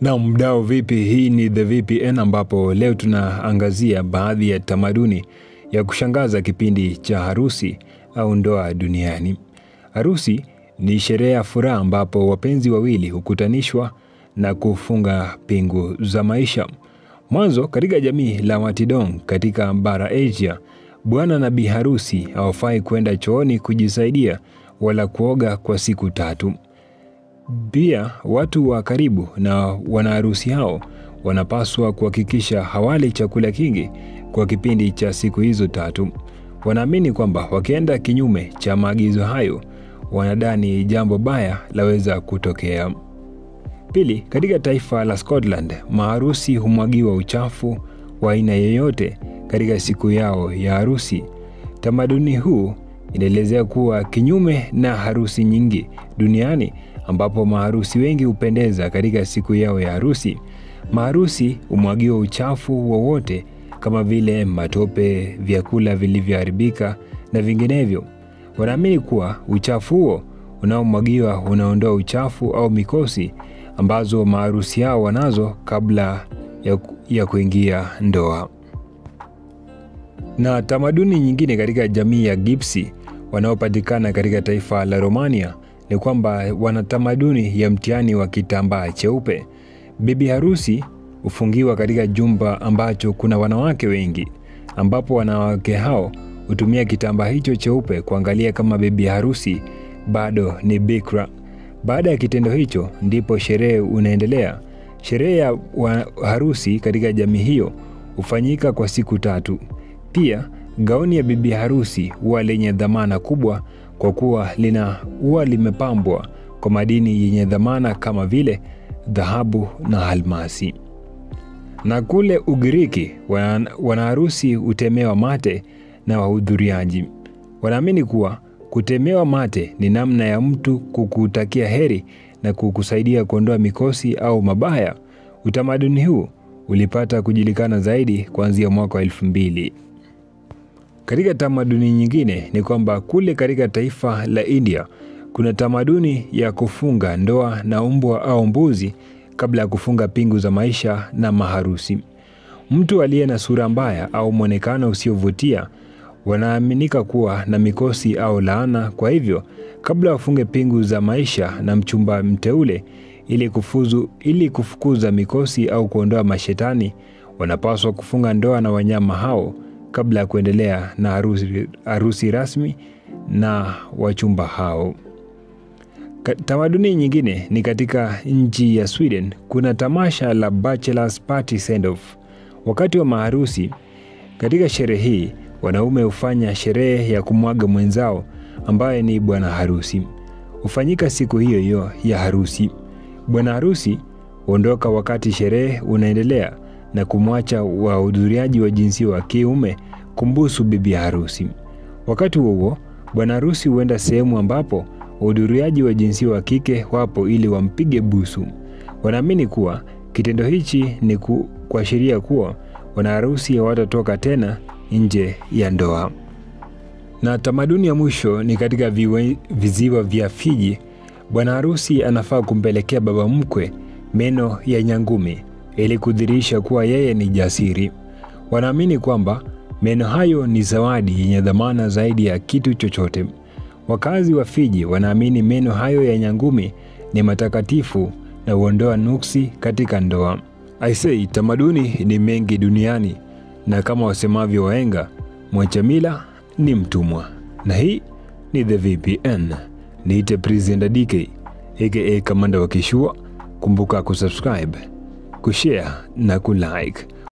Na mdau vipi, hii ni The VPN ambapo leo tunaangazia baadhi ya tamaduni ya kushangaza kipindi cha harusi au ndoa duniani. Harusi ni sherehe ya furaha ambapo wapenzi wawili hukutanishwa na kufunga pingu za maisha. Mwanzo katika jamii la Watidong katika bara Asia, bwana na bi harusi hawafai kwenda chooni kujisaidia wala kuoga kwa siku 3. Pia watu wa karibu na wanaharusi hao wanapaswa kuhakikisha hawali chakula kingi kwa kipindi cha siku hizo 3. Wanaamini kwamba wakienda kinyume cha maagizo hayo, wanadhani jambo baya laweza kutokea. Pili, katika taifa la Scotland, maharusi humwagiwa uchafu wa aina yoyote katika siku yao ya harusi. Tamaduni huu inaelezea kuwa kinyume na harusi nyingi duniani ambapo maharusi wengi hupendeza katika siku yao ya harusi. Maharusi humwagiwa uchafu wowote kama vile matope, vyakula vilivyoharibika na vinginevyo. Wanaamini kuwa uchafu huo unaomwagiwa unaondoa uchafu au mikosi ambazo maharusi hao wanazo kabla ya kuingia ndoa. Na tamaduni nyingine katika jamii ya Gypsy wanaopatikana katika taifa la Romania ni kwamba wana tamaduni ya mtihani wa kitambaa cheupe. Bibi harusi hufungiwa katika jumba ambacho kuna wanawake wengi, ambapo wanawake hao hutumia kitambaa hicho cheupe kuangalia kama bibi harusi bado ni bikra. Baada ya kitendo hicho ndipo sherehe unaendelea. Sherehe ya harusi katika jamii hiyo hufanyika kwa siku 3. Pia gauni ya bibi harusi huwa lenye dhamana kubwa kwa kuwa huwa limepambwa kwa madini yenye dhamana kama vile dhahabu na almasi. Na kule Ugiriki wanaharusi hutemewa mate na wahudhuriaji. Wanaamini kuwa kutemewa mate ni namna ya mtu kukutakia heri na kukusaidia kuondoa mikosi au mabaya. Utamaduni huu ulipata kujulikana zaidi kuanzia mwaka 2000. Katika tamaduni nyingine ni kwamba kule katika taifa la India kuna tamaduni ya kufunga ndoa na mbwa au mbuzi kabla ya kufunga pingu za maisha na maharusi. Mtu aliye na sura mbaya au mwonekano usiovutia wanaaminika kuwa na mikosi au laana. Kwa hivyo kabla wafunge pingu za maisha na mchumba mteule ili kufukuza mikosi au kuondoa mashetani, wanapaswa kufunga ndoa na wanyama hao kabla ya kuendelea na harusi rasmi na wachumba hao. Tamaduni nyingine ni katika nchi ya Sweden kuna tamasha la bachelor's party send off. Wakati wa maharusi katika sherehe hii wanaume hufanya sherehe ya kumwaga mwenzao ambaye ni bwana harusi. Hufanyika siku hiyo ya harusi. Bwana harusi huondoka wakati sherehe unaendelea na kumwacha wahudhuriaji wa jinsia wa kiume kumbusu bibi harusi. Wakati huo bwana harusi huenda sehemu ambapo wahudhuriaji wa jinsia wa kike wapo ili wampige busu. Wanaamini kuwa kitendo hichi ni kuashiria kuwa bwana harusi hawatatoka tena nje ya ndoa. Na tamaduni ya mwisho ni katika viziwa vya Fiji. Bwana harusi anafaa kumpelekea baba mkwe meno ya nyangumi ili kudhihirisha kuwa yeye ni jasiri. Wanaamini kwamba meno hayo ni zawadi yenye dhamana zaidi ya kitu chochote. Wakazi wa Fiji wanaamini meno hayo ya nyangumi ni matakatifu na huondoa nuksi katika ndoa. Tamaduni ni mengi duniani na kama wasemavyo wahenga, mwacha mila ni mtumwa. Na hii ni The VPN. Niite Presenter DK aka Kamanda wa Kishua. Kumbuka kusubscribe, kushare na kulike.